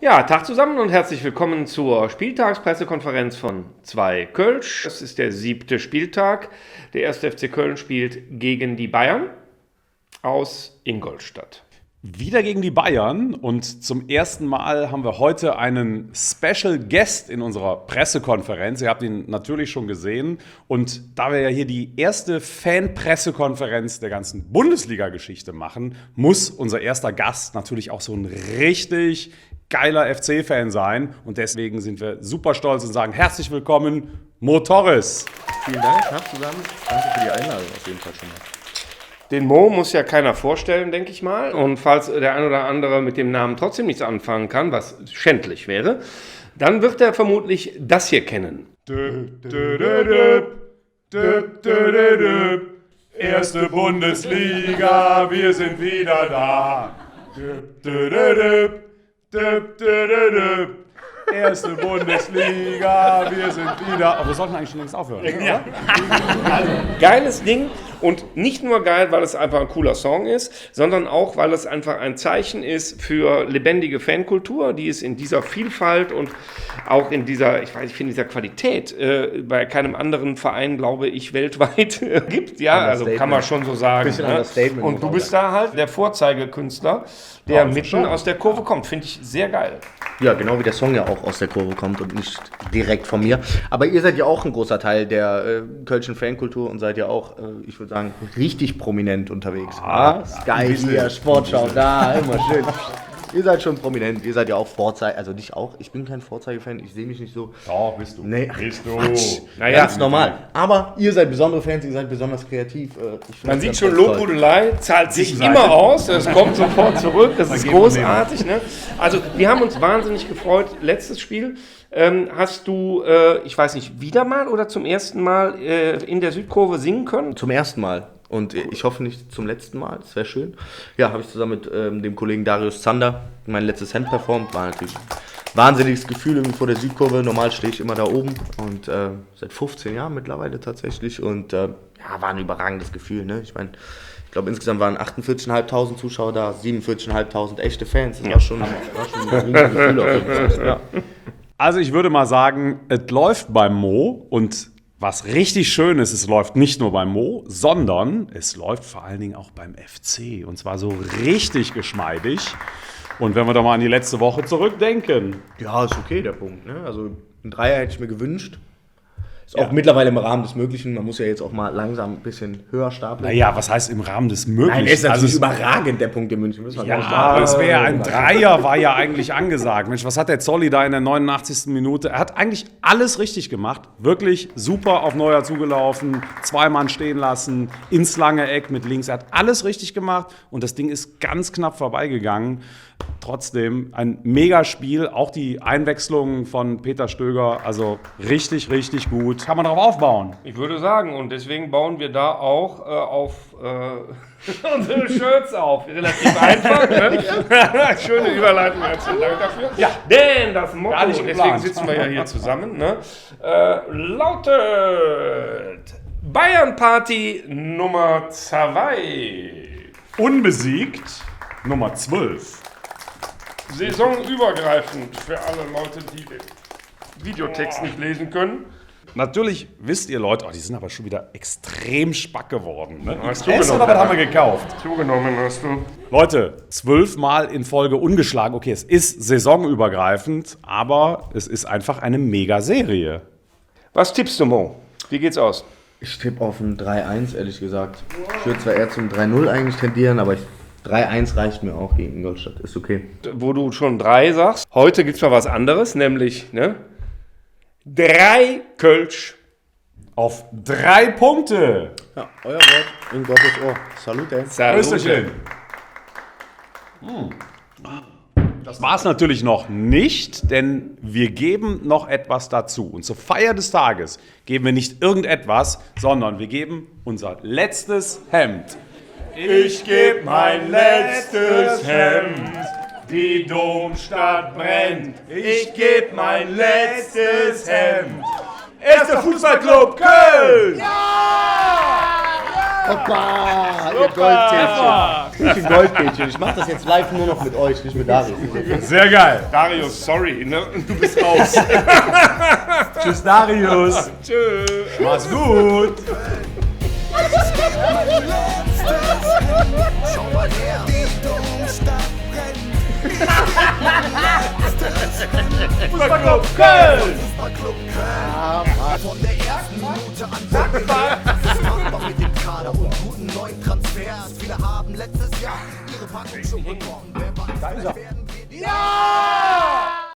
Ja, Tag zusammen und herzlich willkommen zur Spieltagspressekonferenz von 2 Kölsch. Es ist der 7. Spieltag. Der 1. FC Köln spielt gegen die Bayern aus Ingolstadt. Wieder gegen die Bayern und zum ersten Mal haben wir heute einen Special Guest in unserer Pressekonferenz. Ihr habt ihn natürlich schon gesehen und da wir ja hier die erste Fan-Pressekonferenz der ganzen Bundesliga-Geschichte machen, muss unser erster Gast natürlich auch so ein richtig geiler FC-Fan sein und deswegen sind wir super stolz und sagen herzlich willkommen, Mo Torres. Vielen Dank, zusammen. Danke für die Einladung auf jeden Fall schon mal. Den Mo muss ja keiner vorstellen, denke ich mal. Und falls der ein oder andere mit dem Namen trotzdem nichts anfangen kann, was schändlich wäre, dann wird er vermutlich das hier kennen. Erste Bundesliga, wir sind wieder da. Erste Bundesliga, wir sind wieder. Aber wir sollten eigentlich schon längst aufhören. Ja. Also, geiles Ding und nicht nur geil, weil es einfach ein cooler Song ist, sondern auch, weil es einfach ein Zeichen ist für lebendige Fankultur, die es in dieser Vielfalt und auch in dieser, ich finde, dieser Qualität bei keinem anderen Verein, glaube ich, weltweit gibt. Ja, also kann man schon so sagen. Ne? Und du bist da halt der Vorzeigekünstler, der mitten aus der Kurve kommt. Finde ich sehr geil. Ja, genau wie der Song ja auch aus der Kurve kommt und nicht direkt von mir. Aber ihr seid ja auch ein großer Teil der kölschen Fankultur und seid ja auch, ich würde sagen, richtig prominent unterwegs. Sky hier, Sportschau, da, immer schön. Ihr seid schon prominent, ihr seid ja auch Vorzeige, also nicht auch, ich bin kein Vorzeigefan, ich sehe mich nicht so. Doch, bist du. Nee, bist du. Naja, ganz normal. Aber ihr seid besondere Fans, ihr seid besonders kreativ. Man sieht schon, Lobhudelei zahlt sich immer aus, das kommt sofort zurück, das ist großartig. Ne? Also wir haben uns wahnsinnig gefreut, letztes Spiel. Hast du, ich weiß nicht, wieder mal oder zum ersten Mal in der Südkurve singen können? Zum ersten Mal. Und ich hoffe nicht zum letzten Mal, das wäre schön. Ja, habe ich zusammen mit dem Kollegen Darius Zander mein letztes Hemd performt. War natürlich ein wahnsinniges Gefühl irgendwie vor der Südkurve. Normal stehe ich immer da oben und seit 15 Jahren mittlerweile tatsächlich. Und ja, war ein überragendes Gefühl. Ne? Ich meine, ich glaube insgesamt waren 48.500 Zuschauer da, 47.500 echte Fans. Das war schon ein Gefühl auf jeden Fall. Ja. Also ich würde mal sagen, es läuft beim Mo und was richtig schön ist, es läuft nicht nur beim Mo, sondern es läuft vor allen Dingen auch beim FC. Und zwar so richtig geschmeidig. Und wenn wir da mal an die letzte Woche zurückdenken. Ja, ist okay, der Punkt. Ne? Also ein Dreier hätte ich mir gewünscht. Ist auch mittlerweile im Rahmen des Möglichen. Man muss ja jetzt auch mal langsam ein bisschen höher stapeln. Naja, was heißt im Rahmen des Möglichen? Nein, ist natürlich überragend, der Punkt in München. Ja, aber es wäre ein Dreier, war ja eigentlich angesagt. Mensch, was hat der Zolli da in der 89. Minute? Er hat eigentlich alles richtig gemacht. Wirklich super auf Neuer zugelaufen, 2 Mann stehen lassen, ins lange Eck mit links. Er hat alles richtig gemacht und das Ding ist ganz knapp vorbeigegangen. Trotzdem ein Megaspiel, auch die Einwechslung von Peter Stöger, also richtig, richtig gut. Kann man darauf aufbauen? Ich würde sagen, und deswegen bauen wir da auch auf unsere Shirts auf. Relativ einfach. Ne? Schöne Überleitung, herzlichen Dank dafür. Ja, denn das Motto, deswegen sitzen wir ja hier zusammen, ne? Lautet Bayern Party Nummer 2. Unbesiegt Nummer 12. Saisonübergreifend für alle Leute, die den Videotext nicht lesen können. Natürlich wisst ihr Leute, die sind aber schon wieder extrem spack geworden. Ne? Hast du oder was haben wir gekauft? Zugenommen hast du. Leute, 12 Mal in Folge ungeschlagen. Okay, es ist saisonübergreifend, aber es ist einfach eine Mega-Serie. Was tippst du, Mo? Wie geht's aus? Ich tippe auf ein 3-1, ehrlich gesagt. Ich würde zwar eher zum 3-0 eigentlich tendieren, aber 3-1 reicht mir auch gegen Ingolstadt, ist okay. Wo du schon 3 sagst, heute gibt's mal was anderes, nämlich 3 Kölsch. Auf 3 Punkte. Ja, euer Wort in Gottes Ohr. Salute. Salute. Das war es natürlich noch nicht, denn wir geben noch etwas dazu. Und zur Feier des Tages geben wir nicht irgendetwas, sondern wir geben unser letztes Hemd. Ich geb mein letztes Hemd, die Domstadt brennt. Ich geb mein letztes Hemd. Erster Fußballclub Köln! Hoppa! Ihr Goldtäschchen. Goldmädchen. Ich mach das jetzt live nur noch mit euch, nicht mit Darius. Sehr geil. Darius, sorry, ne? Du bist raus. Tschüss, Darius. Tschüss. Mach's gut. Schau mal her, die Domstadt brennt. Fußballclub Köln. Fußballclub Köln. Von der ersten Minute an sind wir das ist machbar mit dem Kader und guten neuen Transfers. Viele haben letztes Jahr ihre Packung schon bekommen. Wer weiß, werden wir die... Ja!